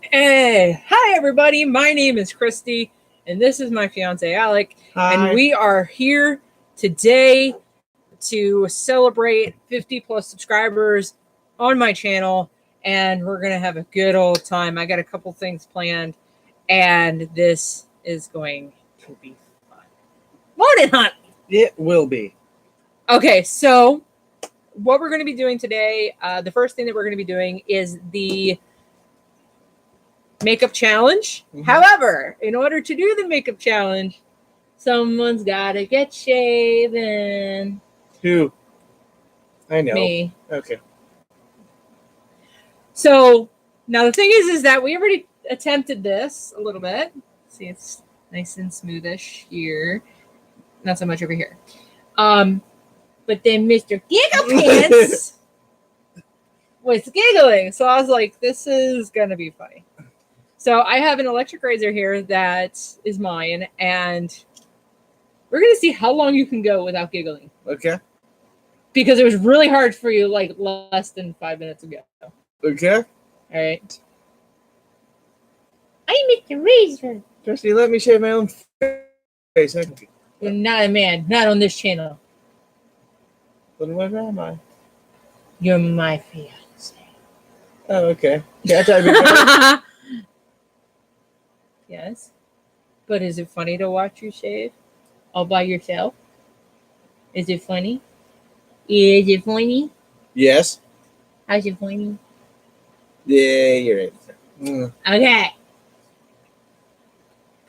Hey, hi everybody. My name is Christy, and this is my fiance Alec, and Hi. we are here today to celebrate 50 plus subscribers on my channel, and we're gonna have a good old time. I got a couple things planned, and this is going to be fun. Won't it, Hunt? It will be. Okay, so what we're going to be doing today, the first thing that we're going to be doing is the makeup challenge. Mhm. However, in order to do the makeup challenge, someone's gotta get shaven. Who? I know. Me. Okay. So now the thing is that we already attempted this a little bit. See, it's nice and smoothish here. Not so much over here. But then Mr. Giggle Pants was giggling. So I was like, this is gonna be funny. So I have an electric razor here that is mine, and we're gonna see how long you can go without giggling. Okay. Because it was really hard for you like less than 5 minutes ago. Okay. All right. I make the razor. Christy, let me shave my own face. You're not a man, not on this channel. Then what am I? You're my fiance. Oh, okay. Can't I be Yes. But is it funny to watch you shave all by yourself? Is it funny? Is it funny? Yes. How's it funny? Yeah, you're right. Okay.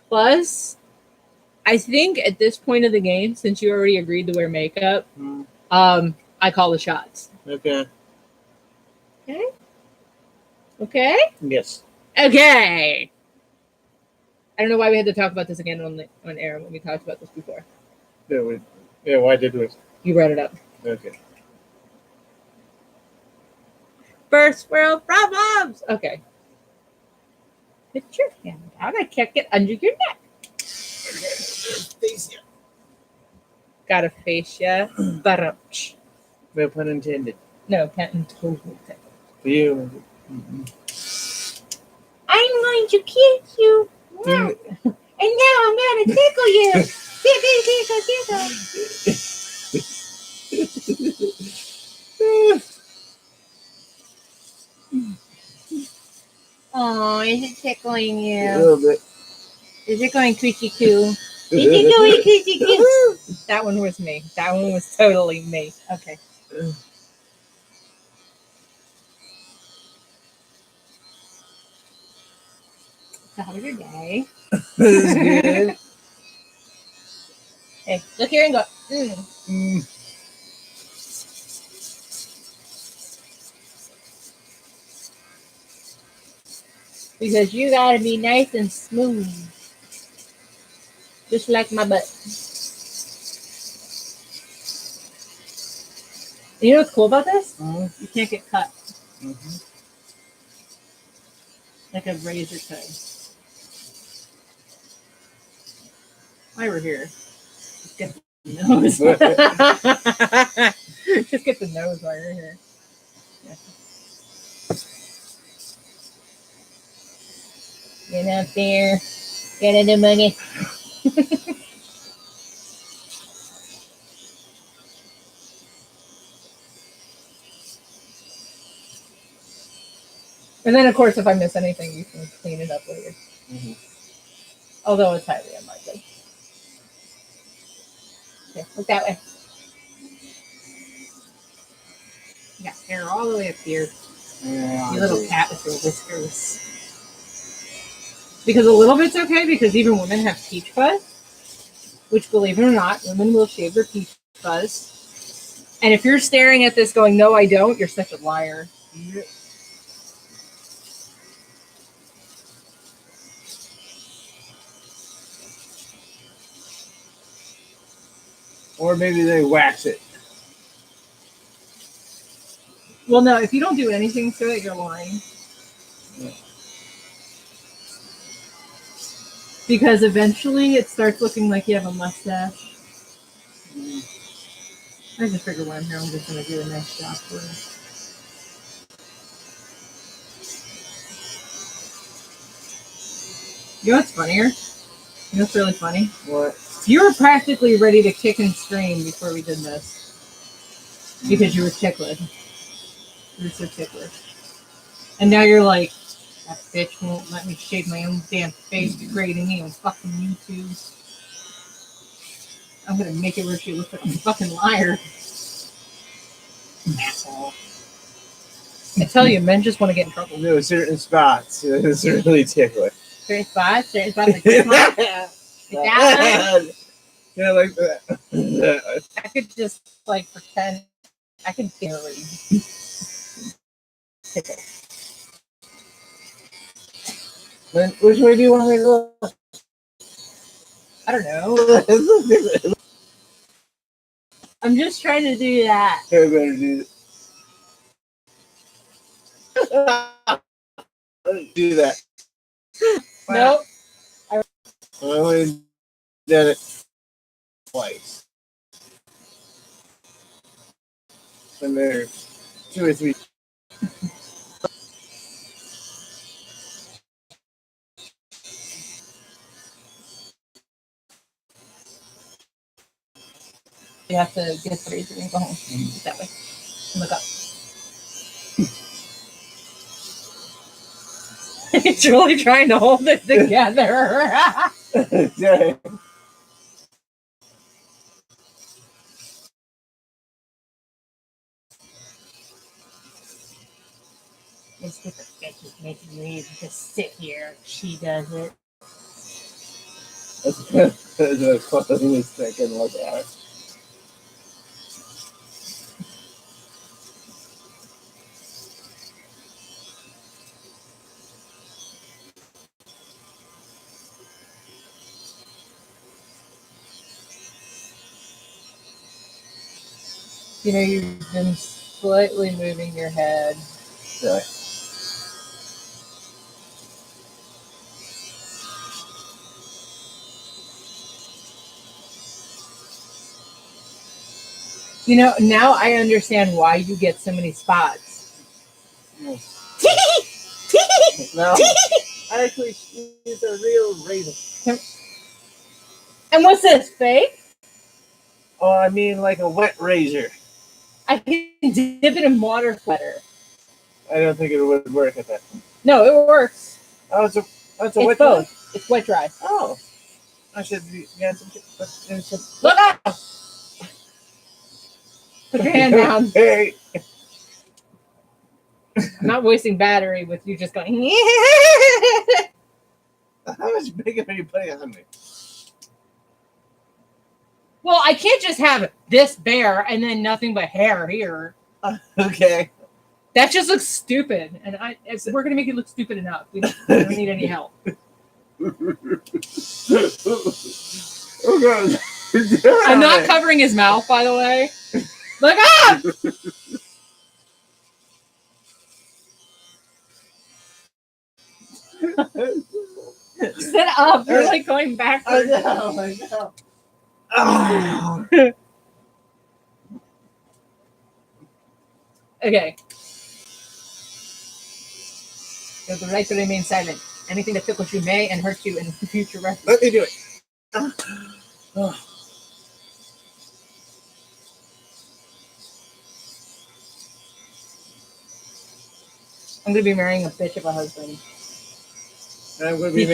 Plus, I think at this point of the game, since you already agreed to wear makeup, I call the shots. Okay. Okay? Okay? Yes. Okay. I don't know why we had to talk about this again on air when we talked about this before. Yeah, why did we? You brought it up. Okay. First world problems. Okay. Put your hand out. I check it under your neck. Face you. Got a face ya. Barumch. No pun intended. No, can't totally. For you. I'm going to kiss you. And now I'm going to tickle you. Tickle, tickle, tickle. Oh, is it tickling you? A little bit. Is it going creaky coo? Is it going creaky coo? That one was me. That one was totally me. Okay. So how was your day? This is good. Hey, look here and go. Because you gotta be nice and smooth. Just like my butt. You know what's cool about this? You can't get cut. Like a razor could. While we're here, just get the nose. Just get the nose while you're here. Yeah. Get up there. Get in the money. And then, of course, if I miss anything, you can clean it up later. Although it's highly unlikely. Okay, look that way. You got hair all the way up here. Yeah, You little cat with your whiskers. Because a little bit's okay, because even women have peach fuzz. Which, believe it or not, women will shave their peach fuzz. And if you're staring at this going, no, I don't, you're such a liar. Yeah. Or maybe they wax it. Well, no, if you don't do anything to it, you're lying. Yeah. Because eventually it starts looking like you have a mustache. I just figure when I'm here, I'm just going to do a nice job for you. You know what's funnier? You know what's really funny? What? You were practically ready to kick and scream before we did this. Because you were ticklish. You were so ticklish. And now you're like, that bitch won't let me shave my own damn face, degrading me on fucking YouTube. I'm gonna make it where she looks like a fucking liar. Asshole. I tell you, men just want to get in trouble. No, certain spots. It's really ticklish. Certain spots like this one, like that one. Yeah, like that. I could just like pretend I could barely tickle. Which way do you want me to go? I don't know. I'm just trying to do that. I better do it. Do that. Nope. I only did it twice. And there 2 or 3. You have to get the razor and go home. That way. And look up. He's really trying to hold it together. Yeah. This stupid bitch is making me just sit here. She does it. That's a funniest second look at it. You know, you've been slightly moving your head. Really? You know, now I understand why you get so many spots. No, I actually use a real razor. And what's this, fake? Oh, I mean like a wet razor. I can dip it in water better. I don't think it would work at that. No, it works. Oh, it's a It's wet both. one? It's wet dry. Oh. I should be. Yeah, some. Look out! Put your hand down. Hey. I'm not wasting battery with you just going. How much bacon are you putting on me? Well, I can't just have this bare and then nothing but hair here. Okay. That just looks stupid, and we're gonna make it look stupid enough. We don't need any help. Oh God. I'm not covering his mouth, by the way. Look up! Sit up. You're like going I backwards. know. I know. Oh. Okay. You have the right to remain silent. Anything that tickles you may and hurts you in future reference. Let me do it. Oh. I'm gonna be marrying a bitch of a husband. I'm going to be He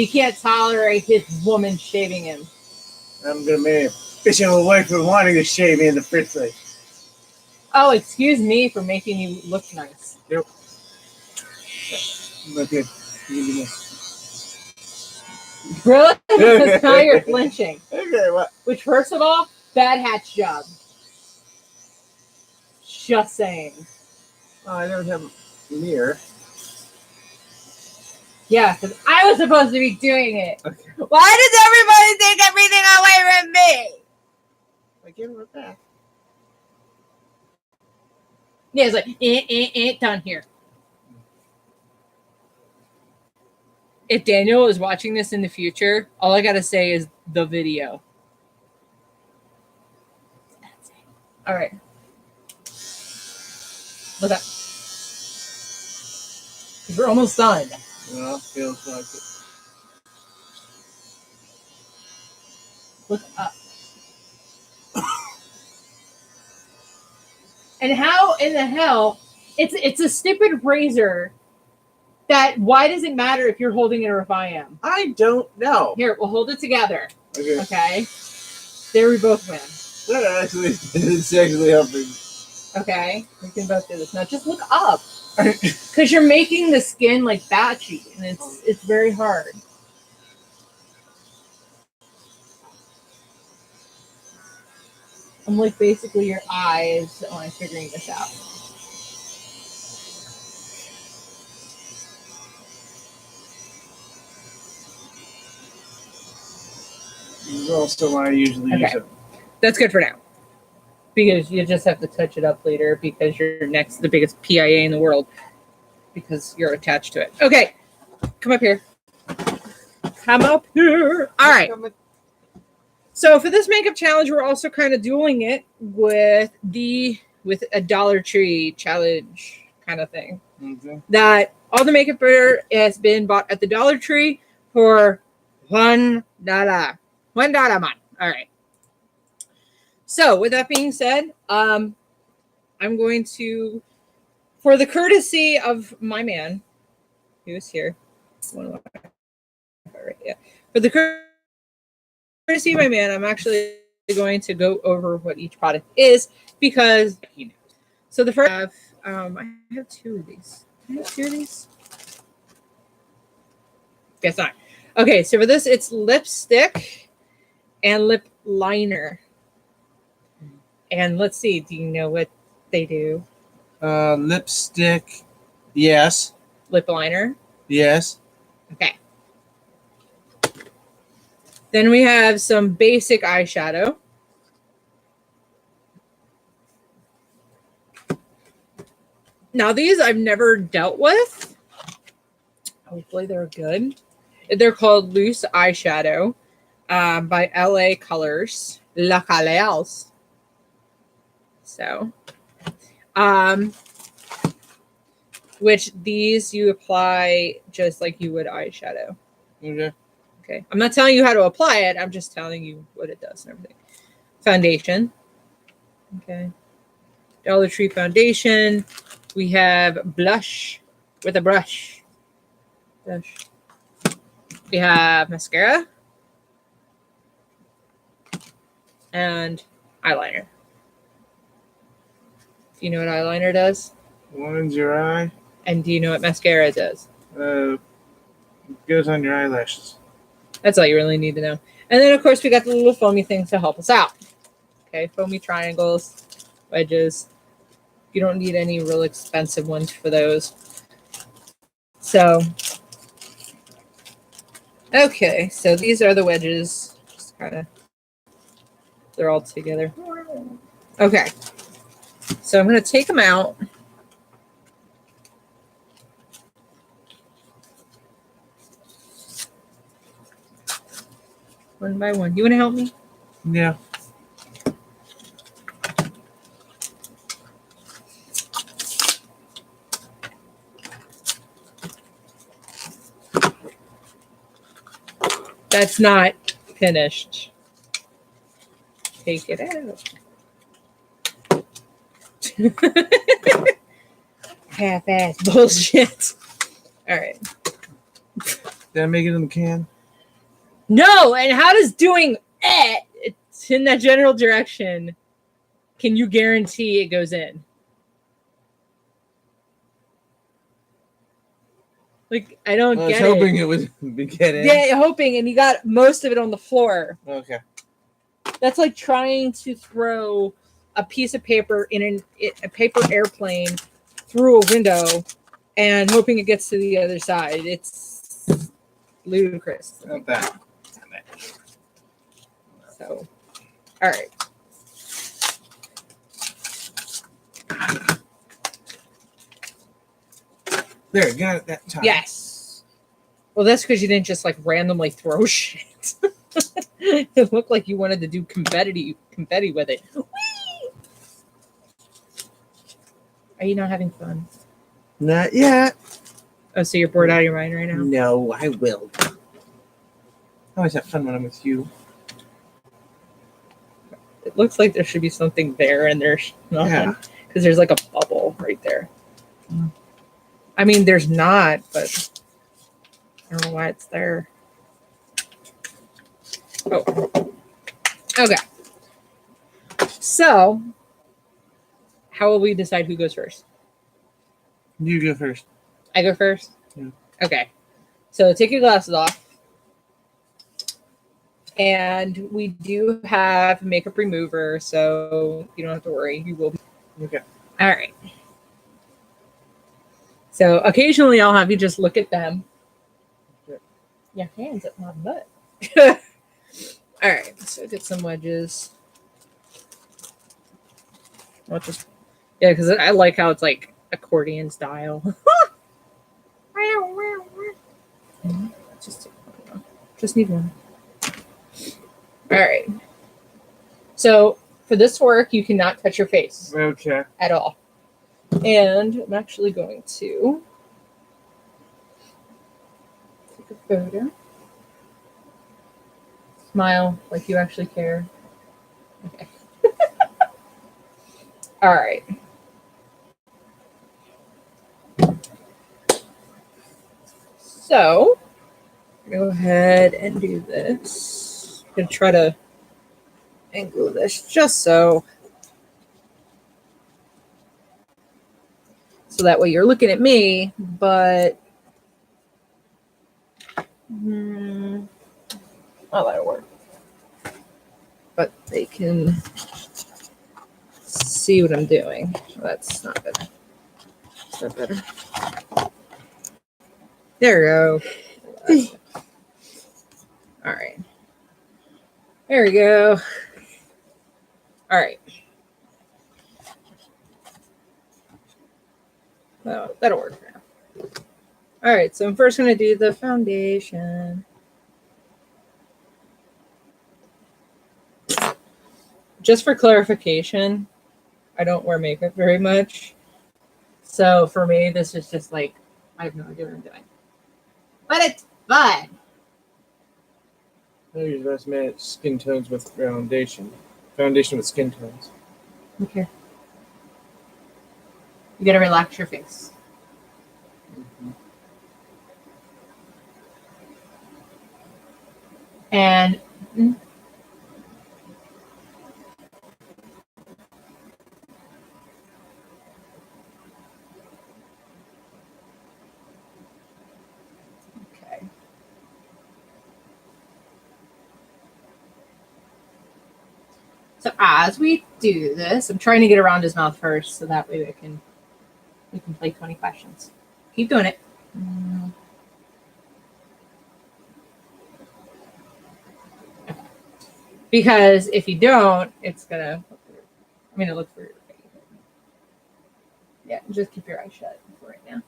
can't tolerate his woman shaving him. I'm going to marry a bitch of a wife for wanting to shave me in the first place. Oh, excuse me for making you look nice. Yep. Look good. Really? Because now you're flinching. Okay, what? Which, first of all, bad hatch job. Just saying. Oh, I don't have a mirror. Yeah, because I was supposed to be doing it. Okay. Why does everybody take everything away from me? I give her back. Yeah, it's like, done here. If Daniel is watching this in the future, all I gotta say is the video. That's it. All right. Look up. We're almost done. Well, feels like it. Look up. And how in the hell it's a stupid razor that why does it matter if you're holding it or if I am? I don't know. Here, we'll hold it together. Okay. Okay. There we both win. That actually it's actually helping. Okay. We can both do this. Now just look up. Because you're making the skin like batchy and it's very hard. I'm like basically your eyes on figuring this out. This is also why I usually use Okay. it. That's good for now. Because you just have to touch it up later because you're next to the biggest PIA in the world. Because you're attached to it. Okay. Come up here. Come up here. All right. So for this makeup challenge, we're also kind of dueling it with a Dollar Tree challenge kind of thing. Okay. That all the makeup has been bought at the Dollar Tree for $1. $1 man. All right. So with that being said, I'm going to, for the courtesy of my man, who's here, right, yeah. For the courtesy of my man, I'm actually going to go over what each product is because he knows. So the first, I have two of these. I have two of these. Guess not. Okay, so for this, it's lipstick and lip liner. And let's see, do you know what they do? Lipstick. Yes. Lip liner. Yes. Okay. Then we have some basic eyeshadow. Now these I've never dealt with. Hopefully they're good. They're called Loose Eyeshadow by LA Colors. La Calais. So, which these you apply just like you would eyeshadow. Okay. Okay. I'm not telling you how to apply it. I'm just telling you what it does and everything. Foundation. Okay. Dollar Tree foundation. We have blush with a brush. Blush. We have mascara. And eyeliner. Do you know what eyeliner does? One's your eye. And do you know what mascara does? Goes on your eyelashes. That's all you really need to know. And then, of course, we got the little foamy things to help us out. Okay, foamy triangles, wedges. You don't need any real expensive ones for those. So, okay, so these are the wedges. Just kind of, they're all together. Okay, so I'm going to take them out. One by one. You want to help me? Yeah. That's not finished. Take it out. Half-ass bullshit. All right. Did I make it in the can? No, and how does doing it's in that general direction, can you guarantee it goes in? Like, I don't I was get hoping it. it would get in. Yeah, hoping, and you got most of it on the floor. Okay. That's like trying to throw a piece of paper in a paper airplane through a window and hoping it gets to the other side. It's ludicrous. Not that. So, all right. There, got it that time. Yes. Well, that's because you didn't just like randomly throw shit. It looked like you wanted to do confetti with it. Whee! Are you not having fun? Not yet. Oh, so you're bored out of your mind right now? No, I will. I always have fun when I'm with you. It looks like there should be something there, and there's nothing. Yeah. Because there's like a bubble right there. I mean, there's not, but I don't know why it's there. Oh. Okay. So, how will we decide who goes first? You go first. I go first? Yeah. Okay. So, take your glasses off. And we do have makeup remover, so you don't have to worry. You will. Okay. All right. So occasionally I'll have you just look at them. Okay. Your hands at my butt. All right. So get some wedges. I'll just, yeah, because I like how it's like accordion style. Just need one. All right. So for this work, you cannot touch your face Okay. at all. And I'm actually going to take a photo. Smile like you actually care. Okay. All right. So, go ahead and do this. I'm going to try to angle this just so that way you're looking at me, but oh, that'll work. But they can see what I'm doing. That's not better. Is that better? There we go. All right. There we go. All right. Oh, that'll work now. All right, so I'm first going to do the foundation. Just for clarification, I don't wear makeup very much. So for me, this is just like, I have no idea what I'm doing. But it's fun. I use best match skin tones with foundation. Foundation with skin tones. Okay. You got to relax your face. Mm-hmm. And okay. So as we do this, I'm trying to get around his mouth first, so that way we can play 20 questions. Keep doing it. Because if you don't, it's gonna. I mean, it looks weird. Yeah, just keep your eyes shut for right now.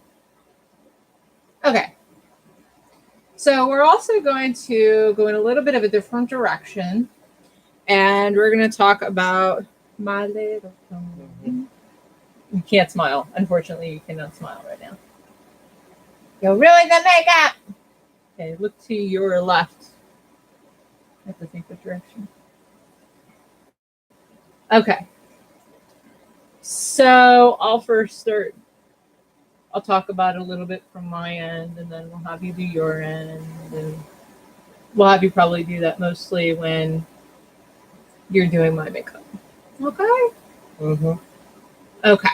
Okay. So we're also going to go in a little bit of a different direction, and we're going to talk about My Little Pony. Mm-hmm. You can't smile. Unfortunately, you cannot smile right now. You'll ruin the makeup. Okay, look to your left. I have to think what direction. Okay. So I'll first start. I'll talk about it a little bit from my end, and then we'll have you do your end, and we'll have you probably do that mostly when you're doing my makeup. Okay? Mm-hmm. Okay.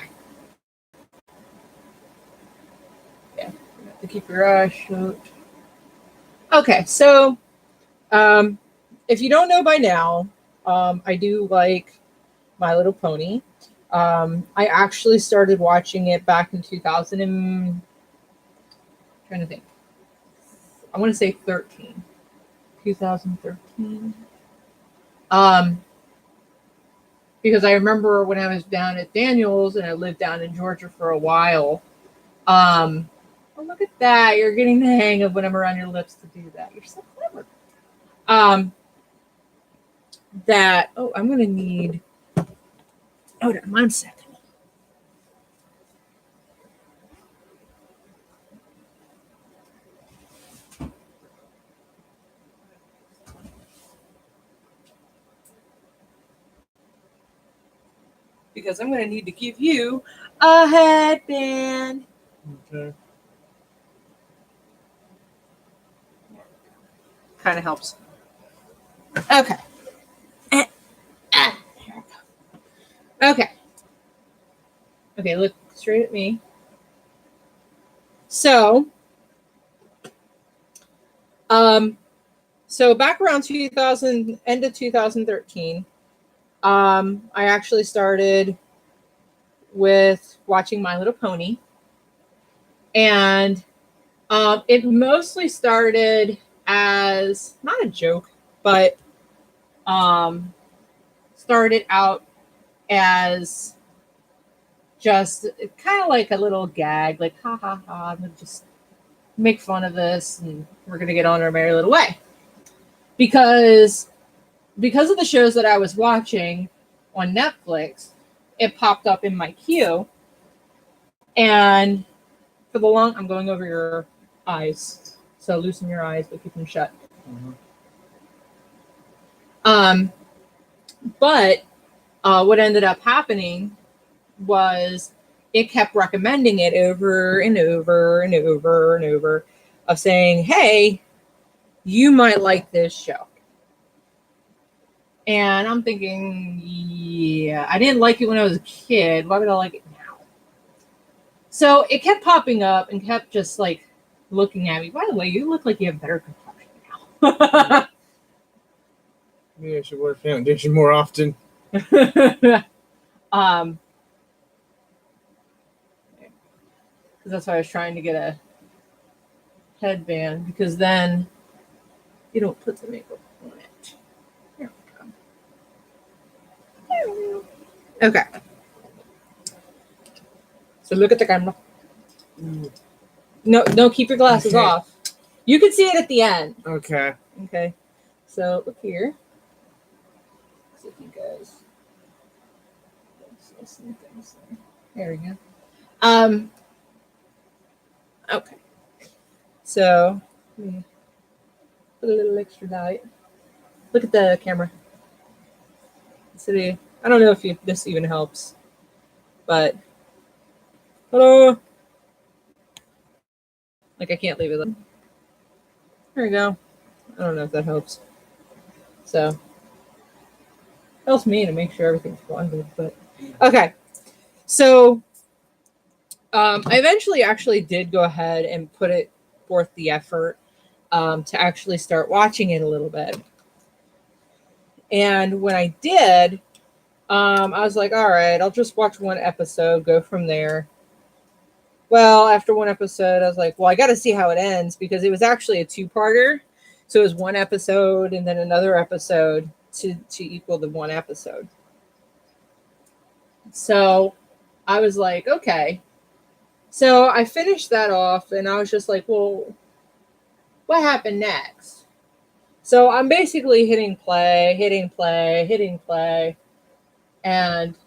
Yeah, you have to keep your eyes shut. Okay, so if you don't know by now, I do like My Little Pony. I actually started watching it back in 2000 and trying to think. I want to say 2013. Because I remember when I was down at Daniels and I lived down in Georgia for a while. Oh, look at that. You're getting the hang of when I'm around your lips to do that. You're so clever. I'm going to need, hold on 1 second. because I'm going to need to give you a headband. Okay. Kind of helps. Okay. Here I go. Okay. Okay, look straight at me. So, back around 2000, end of 2013, I actually started with watching My Little Pony, and it mostly started as not a joke, but started out as just kind of like a little gag, like ha ha ha, I'm gonna just make fun of this, and we're gonna get on our merry little way. Because of the shows that I was watching on Netflix, it popped up in my queue, and for the long, I'm going over your eyes, so loosen your eyes, but keep them shut. But what ended up happening was it kept recommending it over and over and over and over, of saying, hey, you might like this show. And I'm thinking, yeah, I didn't like it when I was a kid. Why would I like it now? So it kept popping up and kept just like looking at me. By the way, you look like you have better complexion now. Maybe I should wear foundation more often. Because that's why I was trying to get a headband, because then you don't put the makeup on it. There we go. Okay. So look at the camera. No, keep your glasses Okay. off. You can see it at the end. Okay. Okay. So look here. See if you guys. There we go. Okay. So let me put a little extra light. Look at the camera. I don't know if this even helps, but hello. Like I can't leave it. There we go. I don't know if that helps. So helps me to make sure everything's blended. But okay. So I eventually actually did go ahead and put it forth the effort to actually start watching it a little bit. And when I did, I was like, all right, I'll just watch one episode, go from there. Well, after one episode, I was like, well, I got to see how it ends, because it was actually a two-parter. So it was one episode and then another episode to equal the one episode. So I was like, okay. So I finished that off, and I was just like, well, what happened next? So I'm basically hitting play. And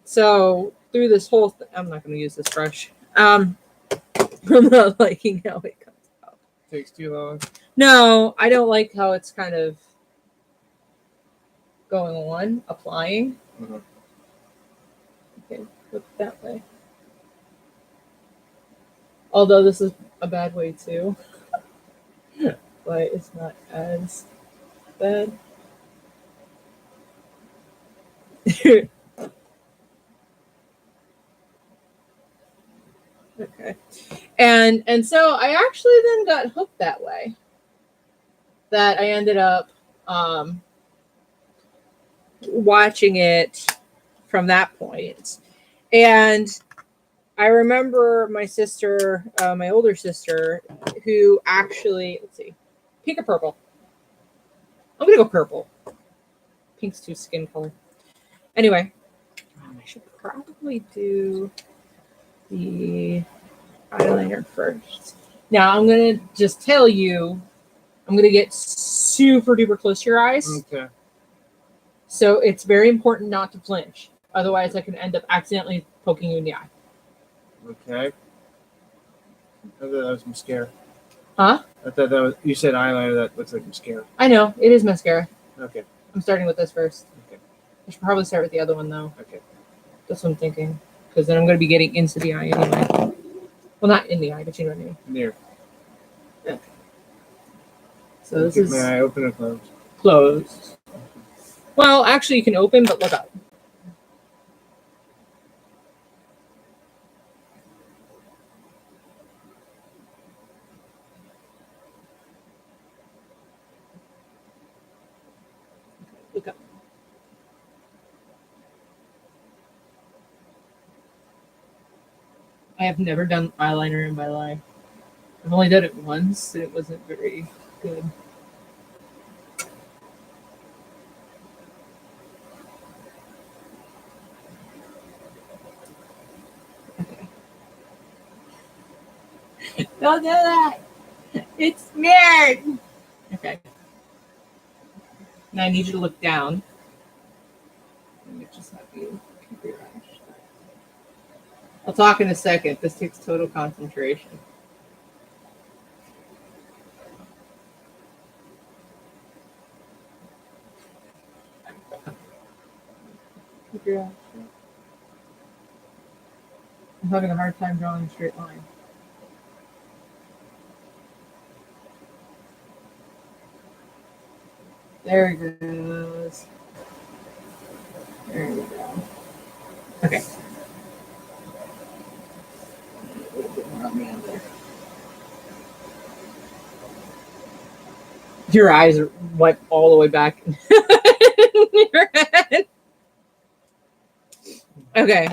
so through this whole I'm not going to use this brush. I'm not liking how it comes out. Takes too long. No, I don't like how it's kind of going on, applying. Mm-hmm. Okay, look that way. Although this is a bad way too. But it's not as bad. Okay. And so I actually then got hooked that way. That I ended up watching it from that point. And I remember my sister, my older sister, who actually, let's see, pink or purple? I'm going to go purple. Pink's too skin color. Anyway, I should probably do the eyeliner first. Now I'm going to just tell you, I'm going to get super duper close to your eyes. Okay. So it's very important not to flinch. Otherwise, I can end up accidentally poking you in the eye. Okay. I thought that was mascara. Huh? I thought that was, you said eyeliner, that looks like mascara. I know, it is mascara. Okay. I'm starting with this first. Okay. I should probably start with the other one though. Okay. That's what I'm thinking. Because then I'm going to be getting into the eye anyway. Well, not in the eye, but you know what I mean. Near. So this Keep is my eye open or closed. closed. Well, actually, you can open, but look up. Look up. I have never done eyeliner in my life. I've only done it once, and it wasn't very good. Okay. Don't do that. It's weird. Okay. Now I need you to look down. Let me just have you keep your eyes shut. I'll talk in a second. This takes total concentration. Keep your eyes shut. I'm having a hard time drawing a straight line. There he goes. There we go. Okay. A little bit more on the other. Your eyes went all the way back in your head. Okay.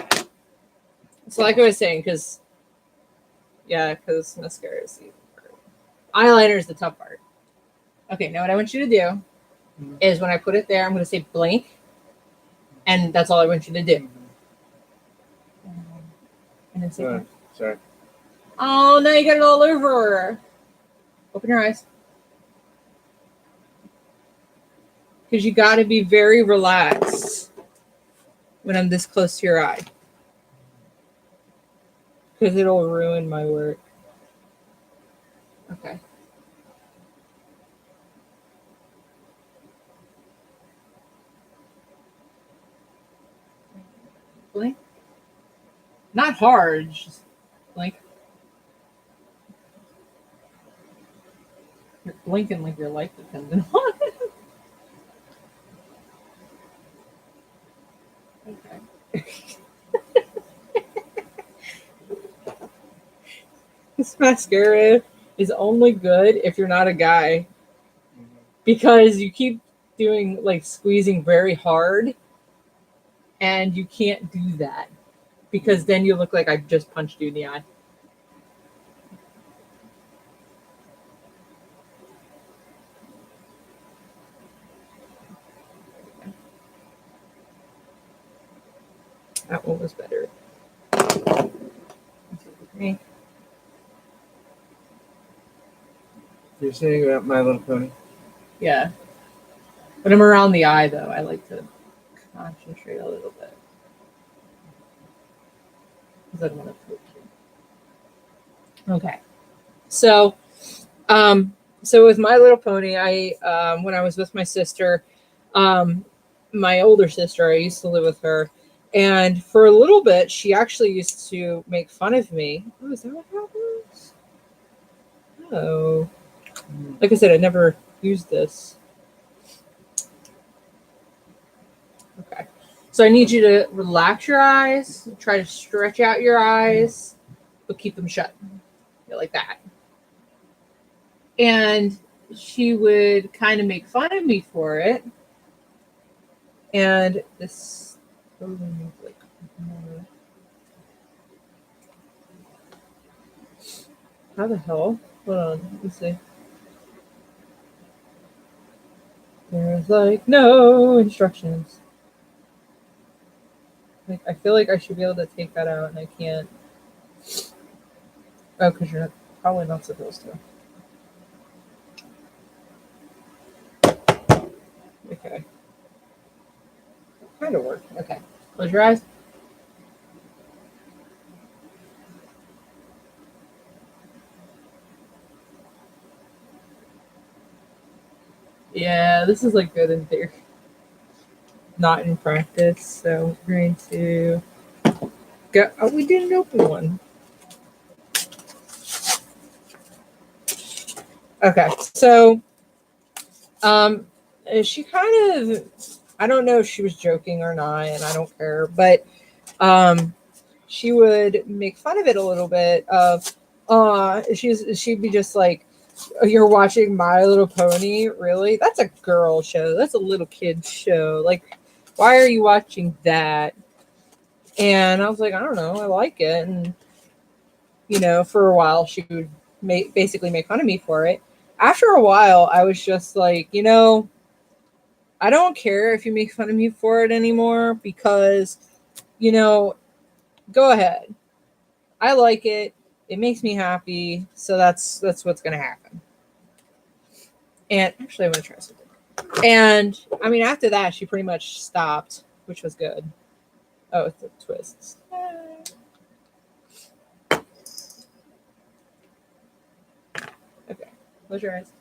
So like I was saying, because mascara is the easy part. Eyeliner is the tough part. Okay, now what I want you to do is when I put it there, I'm going to say blink, and that's all I want you to do. And then say blink. Sorry. Oh, now you got it all over. Open your eyes. Because you got to be very relaxed when I'm this close to your eye. Because it'll ruin my work. Okay. Blink. Not hard, just blink. You're blinking like your life depended on it. Okay. This mascara is only good if you're not a guy. Because you keep doing like squeezing very hard and you can't do that. Because then you look like I just punched you in the eye. That one was better. Okay. You're saying about My Little Pony? Yeah. When I'm around the eye, though, I like to concentrate a little bit. Because I don't want to poke you. Okay. So with My Little Pony, I when I was with my sister, my older sister, I used to live with her. And for a little bit, she actually used to make fun of me. Oh, is that what happens? Oh. Like I said, I never used this. Okay. So I need you to relax your eyes, try to stretch out your eyes, but keep them shut. Yeah, like that. And she would kind of make fun of me for it. And this like how the hell? Hold on, let's see. There's like no instructions. Like I feel like I should be able to take that out and I can't. Oh, because you're probably not supposed to. Okay. Kind of work. Okay. Close your eyes. Yeah, this is like good in theory. not in practice. So we're going to go. Oh, we didn't open one. Okay, so she kind of, I don't know if she was joking or not, and I don't care, but she would make fun of it a little bit. Of she'd be just like, "Oh, you're watching My Little Pony, really? That's a girl show. That's a little kid show. Like, why are you watching that?" And I was like, I don't know, I like it. And for a while she would basically make fun of me for it. After a while, I was just like, I don't care if you make fun of me for it anymore, because, go ahead. I like it. It makes me happy. So that's what's gonna happen. And actually, I'm gonna try something. And I mean, after that, she pretty much stopped, which was good. Oh, it's a twist. Okay, close your eyes.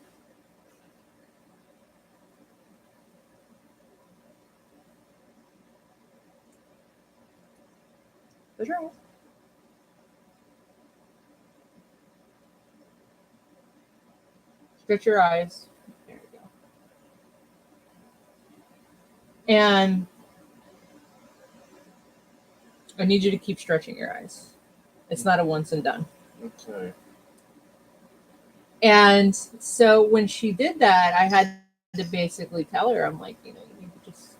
Close your eyes. Stretch your eyes. There you go. And I need you to keep stretching your eyes. It's not a once and done. Okay. And so when she did that, I had to basically tell her, I'm like, you need to just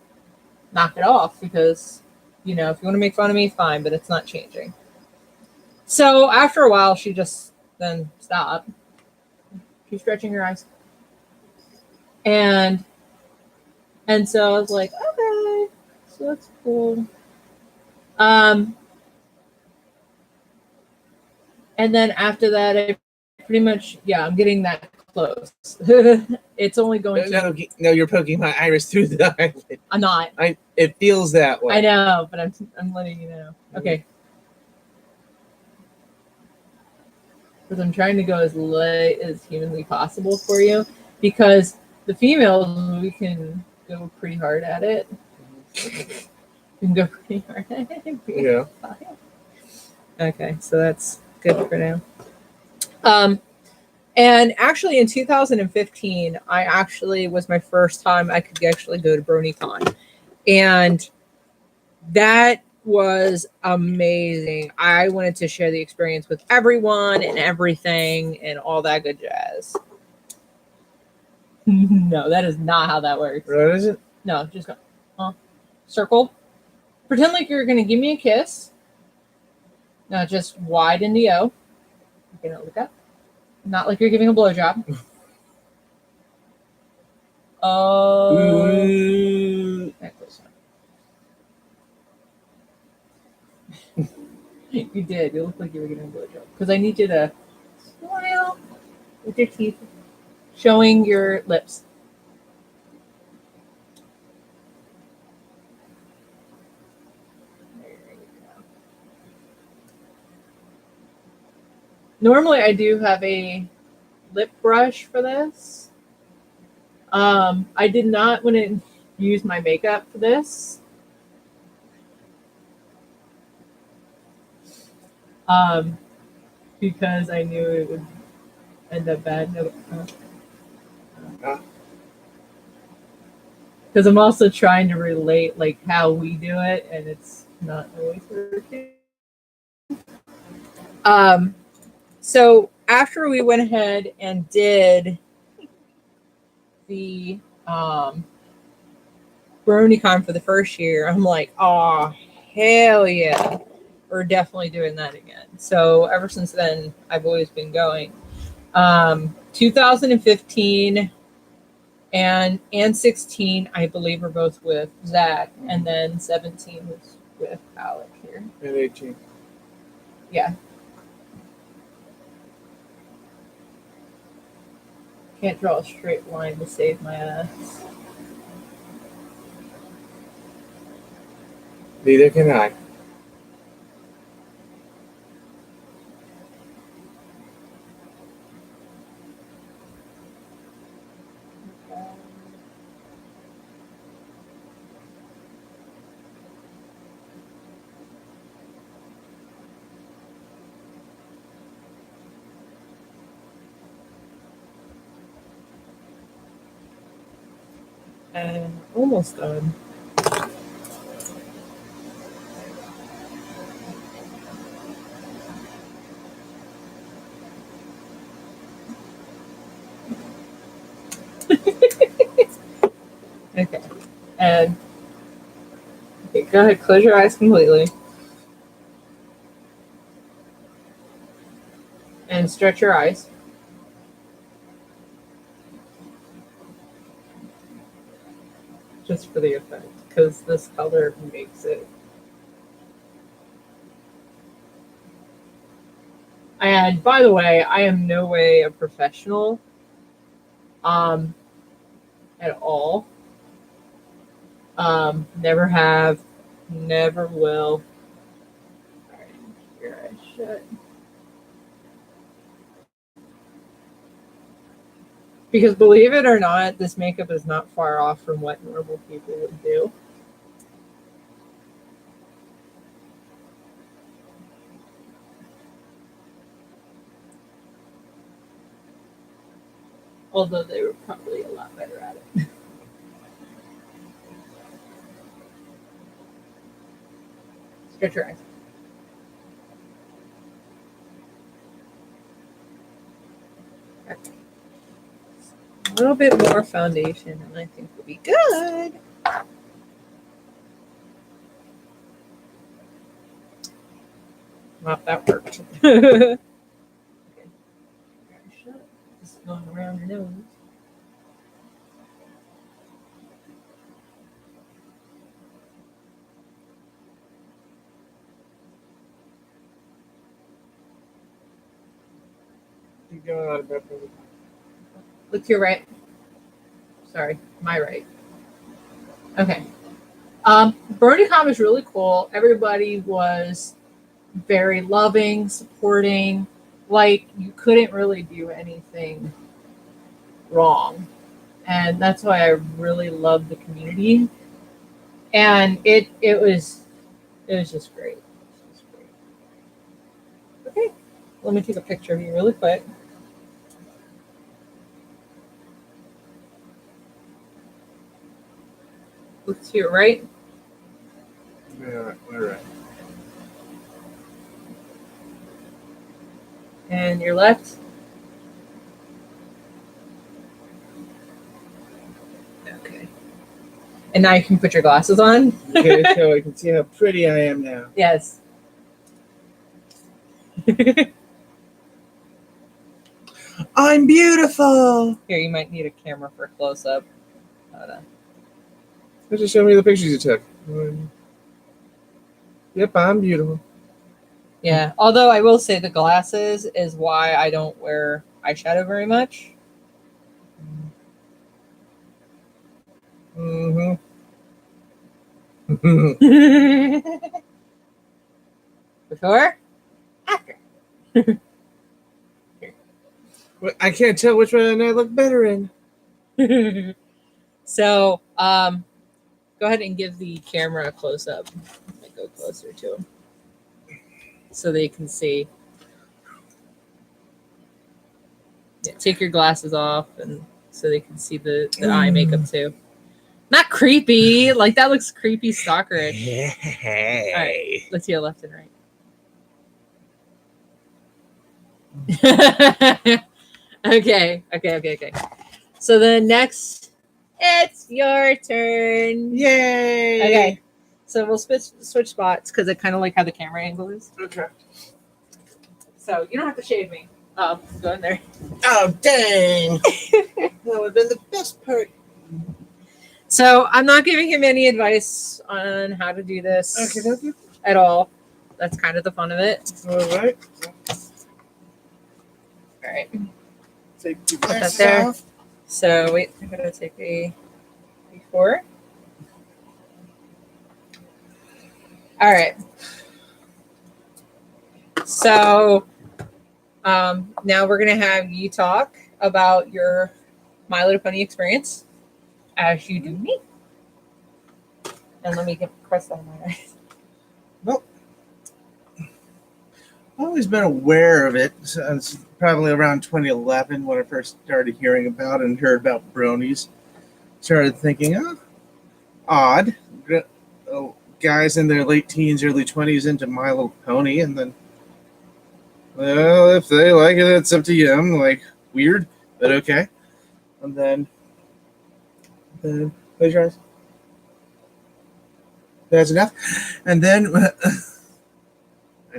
knock it off, because, if you want to make fun of me, fine, but it's not changing. So after a while, she just then stopped. Keep stretching your eyes. And so I was like, okay, so that's cool. And then after that, I pretty much, I'm getting that close. It's only going to. No, you're poking my iris through the eyelid. I'm not. It feels that way. I know, but I'm letting you know. Okay. Because I'm trying to go as light as humanly possible for you, because the females, we can go pretty hard at it. We can go pretty hard at it. Yeah. Okay, so that's good for now. And actually, in 2015, I actually was my first time I could actually go to BronyCon, and that was amazing. I wanted to share the experience with everyone and everything and all that good jazz. No, that is not how that works. What is it? No, just go. Circle. Pretend like you're going to give me a kiss. Now just widen the O. You're going to look up. Not like you're giving a blowjob. Oh. That close enough. You did. You look like you were giving a blowjob. Because I need you to smile with your teeth showing your lips. There you go. Normally, I do have a lip brush for this. I did not want to use my makeup for this. Because I knew it would end up bad. Because I'm also trying to relate like how we do it, and it's not always working. So after we went ahead and did the BronyCon for the first year, I'm like, oh hell yeah, we're definitely doing that again. So ever since then, I've always been going. 2015 and 16, I believe, were both with Zach, and then 17 was with Alec here. And 18. Yeah. Can't draw a straight line to save my ass. Neither can I. And almost done. Okay. And okay, go ahead, close your eyes completely. And stretch your eyes. Just for the effect, because this color makes it. And by the way, I am no way a professional at all. Never have, never will. All right, keep your eyes shut. Because believe it or not, this makeup is not far off from what normal people would do. Although they were probably a lot better at it. Stretch your eyes. Okay. A little bit more foundation, and I think we'll be good. Not that worked. Okay. Just going around your nose. You're going out of breath. Look to your right. Sorry, my right. Okay. BronyCon was really cool. Everybody was very loving, supporting. Like, you couldn't really do anything wrong. And that's why I really love the community. And it was just great. It was just great. Okay. Let me take a picture of you really quick. Look to your right. Yeah, all right. And your left. Okay. And now you can put your glasses on. Okay, so I can see how pretty I am now. Yes. I'm beautiful. Here, you might need a camera for a close up. Just show me the pictures you took. Yep, I'm beautiful. Yeah. Although I will say the glasses is why I don't wear eyeshadow very much. Mm-hmm. Before? After. I can't tell which one I look better in. So, go ahead and give the camera a close up. I go closer to him so they can see. Yeah, take your glasses off and so they can see the eye makeup too. Not creepy. Like, that looks creepy stalkerish. Hey. All right, let's see your left and right. Okay. So then next, it's your turn. Yay! Okay. So we'll switch spots because I kind of like how the camera angle is. Okay. So you don't have to shave me. Go in there. Oh, dang. That would have been the best part. So I'm not giving him any advice on how to do this Okay. at all. That's kind of the fun of it. All right. All right. Take your that glasses there. off. So wait, I'm gonna take a before. All right. So now we're gonna have you talk about your My Little Pony experience, as you do me. And let me get crust on my eyes. Well, I've always been aware of it since probably around 2011 when I first started hearing about it and heard about bronies. started thinking, odd. Guys in their late teens, early 20s into My Little Pony, and then, well, if they like it, it's up to you. I'm like, weird, but okay. And then close your eyes. That's enough. And then, I know, I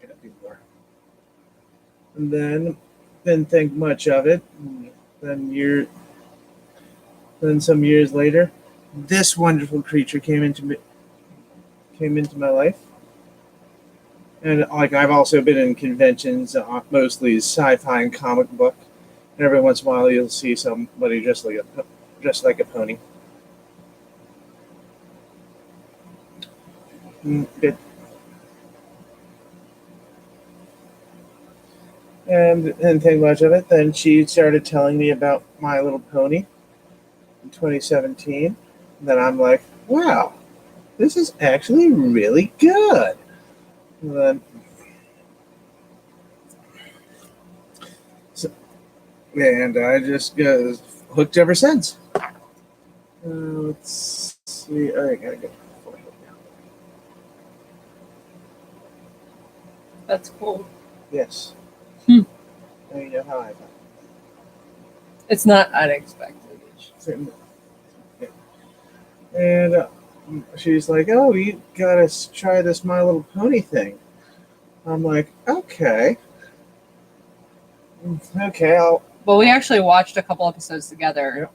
gotta do more. And then, didn't think much of it. Then some years later, this wonderful creature came into my life. And like I've also been in conventions, mostly sci-fi and comic book. And every once in a while, you'll see somebody dressed like a pony. Good. And didn't think much of it. Then she started telling me about My Little Pony in 2017. And then I'm like, wow, this is actually really good. And I just got hooked ever since. Let's see. I gotta go. That's cool. Yes. Hmm. Now you know how I felt. It's not unexpected. And she's like, "Oh, you gotta try this My Little Pony thing." I'm like, "Okay, I'll." Well, we actually watched a couple episodes together.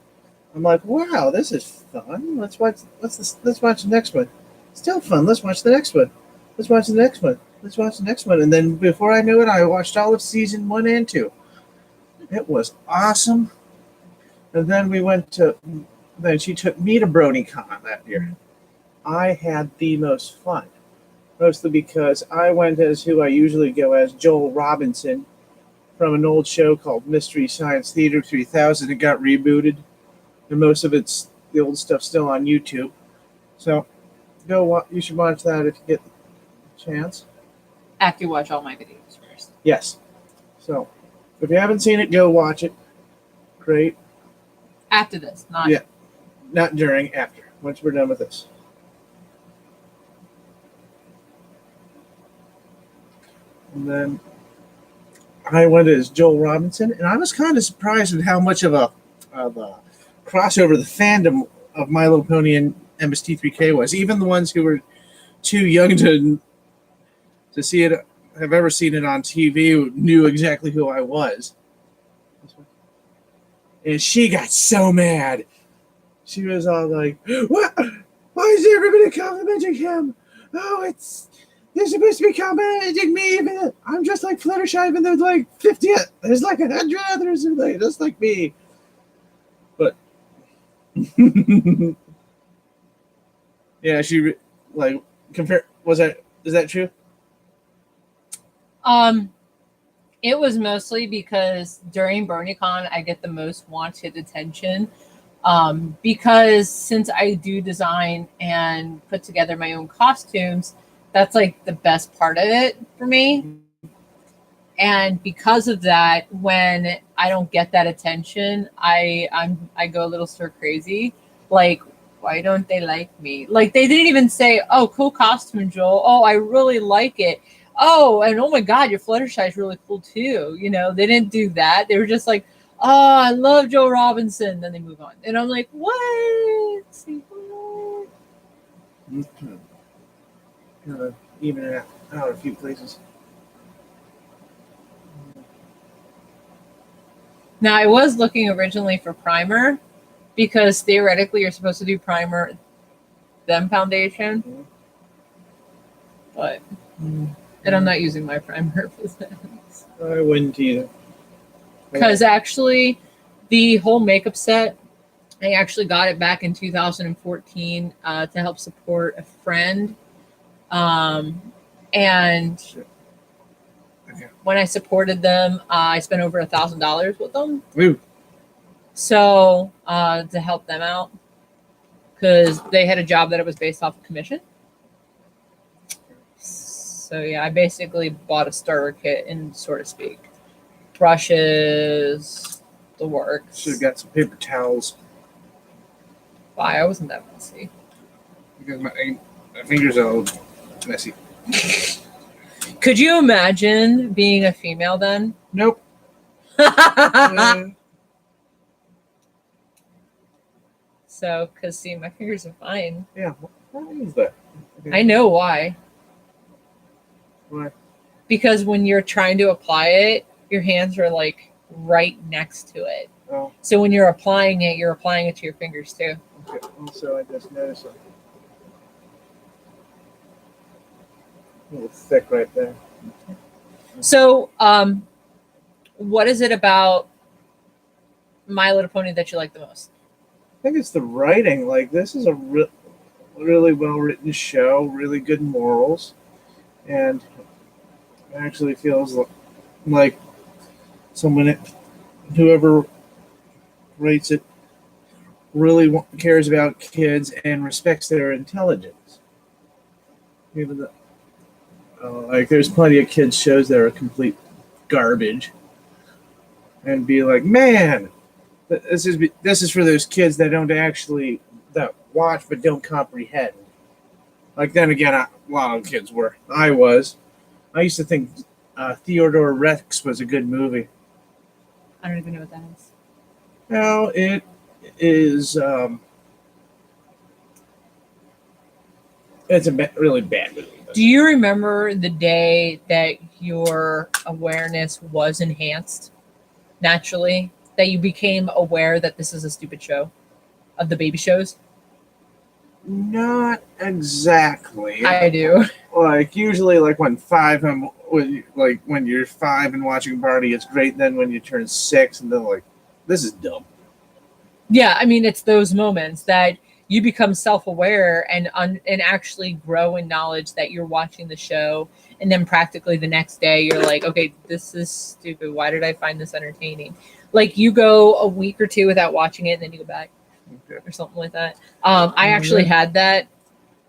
I'm like, "Wow, this is fun. Let's watch the next one. Still fun. Let's watch the next one. Let's watch the next one. Let's watch the next one." And then before I knew it, I watched all of season 1 and 2. It was awesome. And then then she took me to BronyCon that year. I had the most fun. Mostly because I went as who I usually go as, Joel Robinson, from an old show called Mystery Science Theater 3000. It got rebooted. And most of the old stuff's still on YouTube. So you should watch that if you get the chance. After you watch all my videos first. Yes. So if you haven't seen it, go watch it. Great. After this, not Yeah. Not during, after. Once we're done with this. And then I went as Joel Robinson, and I was kind of surprised at how much of a crossover the fandom of My Little Pony and MST3K was. Even the ones who were too young to see it, have ever seen it on TV, knew exactly who I was. And she got so mad. She was all like, "What? Why is everybody complimenting him? Oh, they're supposed to be complimenting me, even I'm just like Fluttershy, even though like 50, there's like 100 others who like just like me." But yeah, she like compare. Is that true? It was mostly because during BronyCon, I get the most wanted attention. Because since I do design and put together my own costumes, that's like the best part of it for me. And because of that, when I don't get that attention, I go a little stir crazy. Like, why don't they like me? Like, they didn't even say, "Oh, cool costume, Joel. Oh, I really like it. Oh, and oh my God, your Fluttershy is really cool too." You know, they didn't do that. They were just like, "Oh, I love Joel Robinson." Then they move on. And I'm like, what? Mm-hmm. Even it out a few places. Now, I was looking originally for primer because theoretically you're supposed to do primer, then foundation. Mm-hmm. But, and I'm not using my primer for this. I wouldn't either. Because actually, the whole makeup set, I actually got it back in 2014 to help support a friend. And when I supported them, I spent over $1,000 with them. Woo. So to help them out, because they had a job that it was based off of commission. So yeah, I basically bought a starter kit, and so to speak, brushes, the works. Should have got some paper towels. Why? I wasn't that messy. Because my fingers are a little messy. Could you imagine being a female then? Nope. So, because see, my fingers are fine. Yeah. What is that? I know why. Why? Because when you're trying to apply it, your hands are like right next to it. Oh, So when you're applying it to your fingers too. okay. Also, I just noticed something. A little thick right there. So, what is it about My Little Pony that you like the most? I think it's the writing. Like, this is a really well written show, really good morals, and it actually feels like someone, whoever writes it, really cares about kids and respects their intelligence. Even though, like, there's plenty of kids shows that are complete garbage, and be like, man, this is for those kids that don't actually that watch but don't comprehend. Like, then again, a lot of kids were. I used to think Theodore Rex was a good movie. I don't even know what that is. Now it is. It's a really bad movie. Do you remember the day that your awareness was enhanced naturally? That you became aware that this is a stupid show of the baby shows? Not exactly. I do. Like, usually, like when you're 5 and watching Barney, it's great. Then when you turn 6 and then like, this is dumb. Yeah, I mean, it's those moments that you become self-aware and actually grow in knowledge that you're watching the show, and then practically the next day you're like, okay, this is stupid. Why did I find this entertaining? Like, you go a week or two without watching it, and then you go back, or something like that. I actually had that,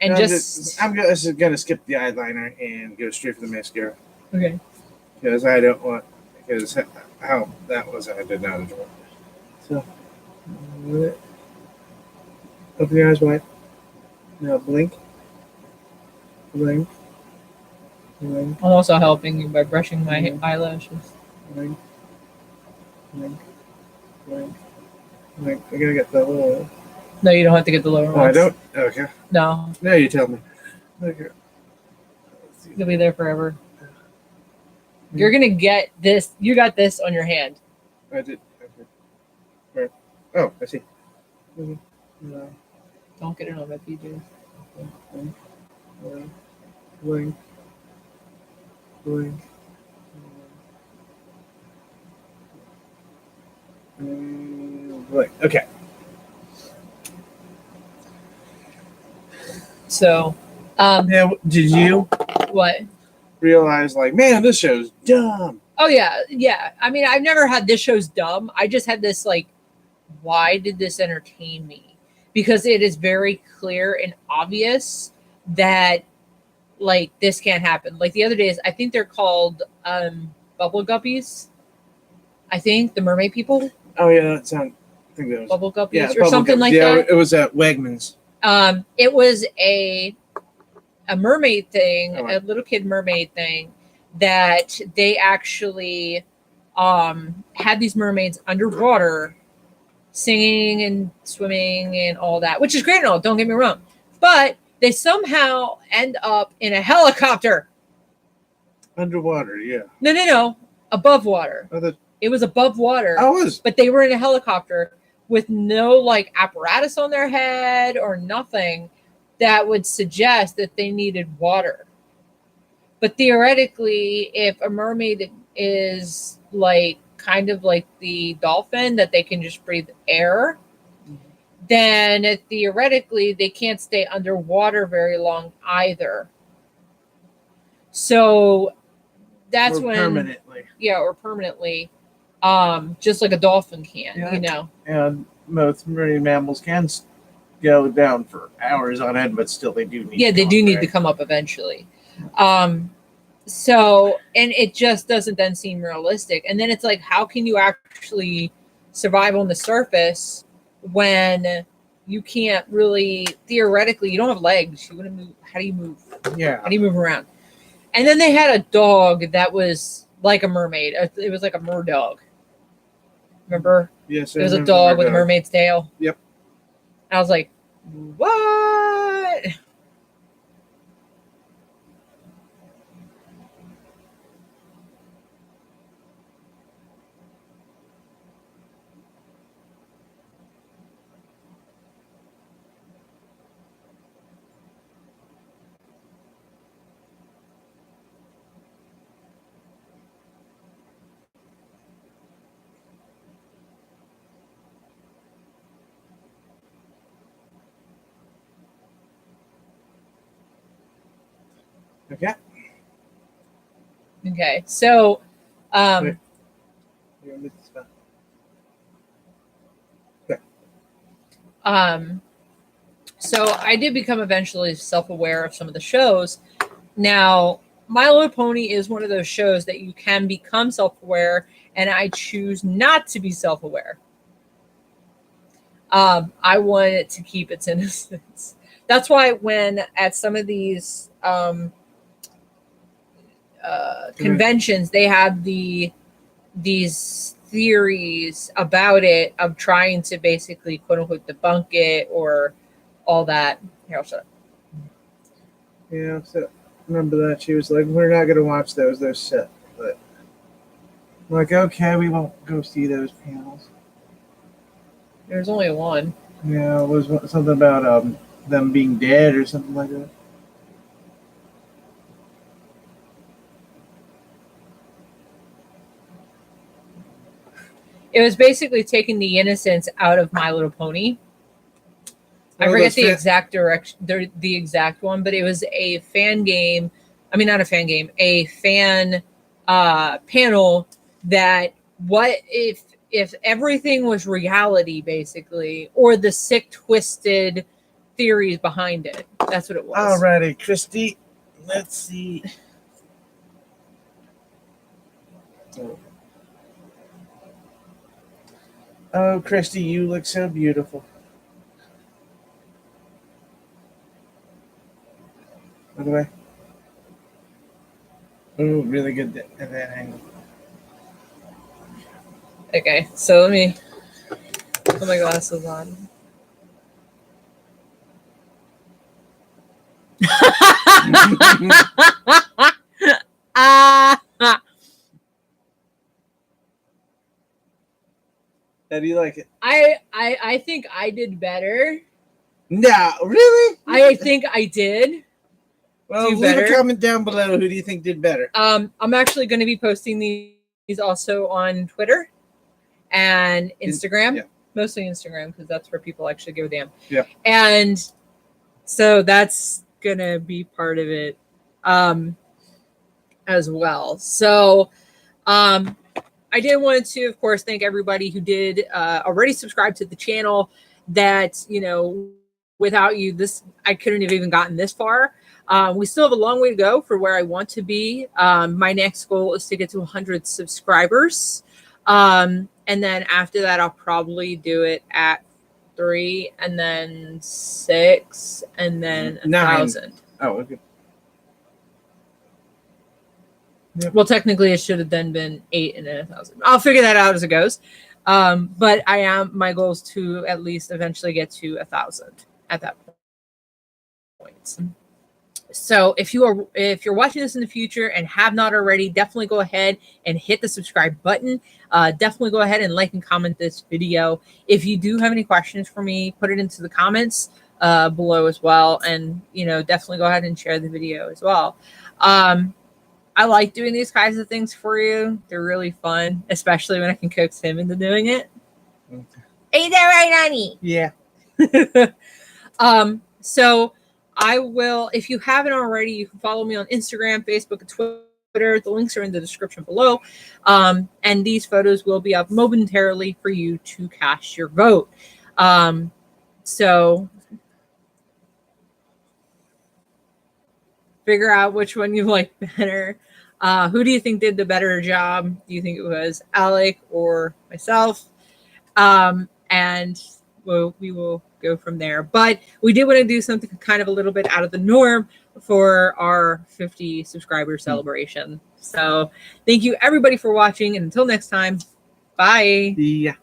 and I'm just gonna skip the eyeliner and go straight for the mascara okay. because I don't want how that was. I did not enjoy it. So, open your eyes wide. Now blink, blink, blink, I'm also helping you by brushing my eyelashes. blink, blink, blink, blink. I gotta get the little. No, you don't have to get the lower Oh, ones. I don't. Okay. No, Now you tell me. Okay. you'll be there forever. You're gonna get this. You got this on your hand. I did. Okay. Where? Oh, I see. No. Don't get it on my PJs. Blink, blink, blink, blink. Blink. Okay. So, Now, did you what? realize, like, man, this show's dumb? Oh yeah, yeah. I mean, I've never had this show's dumb. I just had this like, why did this entertain me? Because it is very clear and obvious that like this can't happen. Like the other days, I think they're called bubble guppies. I think the mermaid people, Oh yeah, that sound. I think that was. bubble guppies Yeah, or something like yeah, that. it was at Wegmans. It was a mermaid thing, Oh, a little kid mermaid thing that they actually had these mermaids underwater singing and swimming and all that, which is great and all, don't get me wrong. But they somehow end up in a helicopter. Underwater, yeah. No, above water. Oh, It was above water. I was. But they were in a helicopter with no like apparatus on their head or nothing that would suggest that they needed water. But theoretically, if a mermaid is like kind of like the dolphin that they can just breathe air, then theoretically they can't stay underwater very long either. So that's Or when permanently. yeah, or permanently. Just like a dolphin can, Yeah. you know. And most marine mammals can go down for hours on end, but still they do need. Yeah, they do need to contact. come up eventually. So, and it just doesn't then seem realistic. And then it's like, how can you actually survive on the surface when you can't really, theoretically, you don't have legs. You wouldn't move. How do you move? Yeah. How do you move around? And then they had a dog that was like a mermaid. It was like a mer dog. Remember? Yes. It was a dog with a mermaid's tail. Yep. I was like, what? Okay. Okay. So, Wait. You're gonna miss the spot. So I did become eventually self-aware of some of the shows. Now, My Little Pony is one of those shows that you can become self-aware, and I choose not to be self-aware. I want it to keep its innocence. That's why when at some of these conventions, they have these theories about it of trying to basically quote unquote debunk it or all that. Here, I'll shut up. Yeah. So remember that she was like, "We're not gonna watch those. They're shit." But I'm like, okay, we won't go see those panels. There's only one. Yeah, it was something about them being dead or something like that. It was basically taking the innocence out of My Little Pony. I Oh, forget those the fan- exact direction, the exact one, but it was a fan game. I mean, not a fan game, a fan panel that what if everything was reality, basically, or the sick, twisted theories behind it. That's what it was. Alrighty, Christy. Let's see. Oh, Christy, you look so beautiful. By the way. Oh, really good at that angle. Okay, so let me put my glasses on. Ah. How do you like it? I think I did better. No, really? I think I did. Well, do leave better. a comment down below. Who do you think did better? I'm actually going to be posting these also on Twitter and Instagram. Yeah. Mostly Instagram because that's where people actually give a damn. Yeah. And so that's going to be part of it as well. So I did want to, of course, thank everybody who did already subscribe to the channel. That, you know, without you, I couldn't have even gotten this far. We still have a long way to go for where I want to be. My next goal is to get to 100 subscribers. And then after that, I'll probably do it at 3 and then 6 and then 1,000. Oh, okay. Well, technically, it should have then been 8 and then 1,000. I'll figure that out as it goes. But my goal is to at least eventually get to 1,000 at that point. So if you're watching this in the future and have not already, definitely go ahead and hit the subscribe button. Definitely go ahead and like and comment this video. If you do have any questions for me, put it into the comments below as well. And, you know, definitely go ahead and share the video as well. I like doing these kinds of things for you. They're really fun, especially when I can coax him into doing it. Okay. Ain't that right, honey? Yeah. So I will, if you haven't already, you can follow me on Instagram, Facebook, and Twitter. The links are in the description below. And these photos will be up momentarily for you to cast your vote. So figure out which one you like better. Who do you think did the better job? Do you think it was Alec or myself? And we will go from there. But we did want to do something kind of a little bit out of the norm for our 50 subscriber celebration. So thank you everybody for watching, and until next time, bye. Yeah.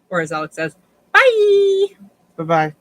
Or as Alex says, bye. Bye bye.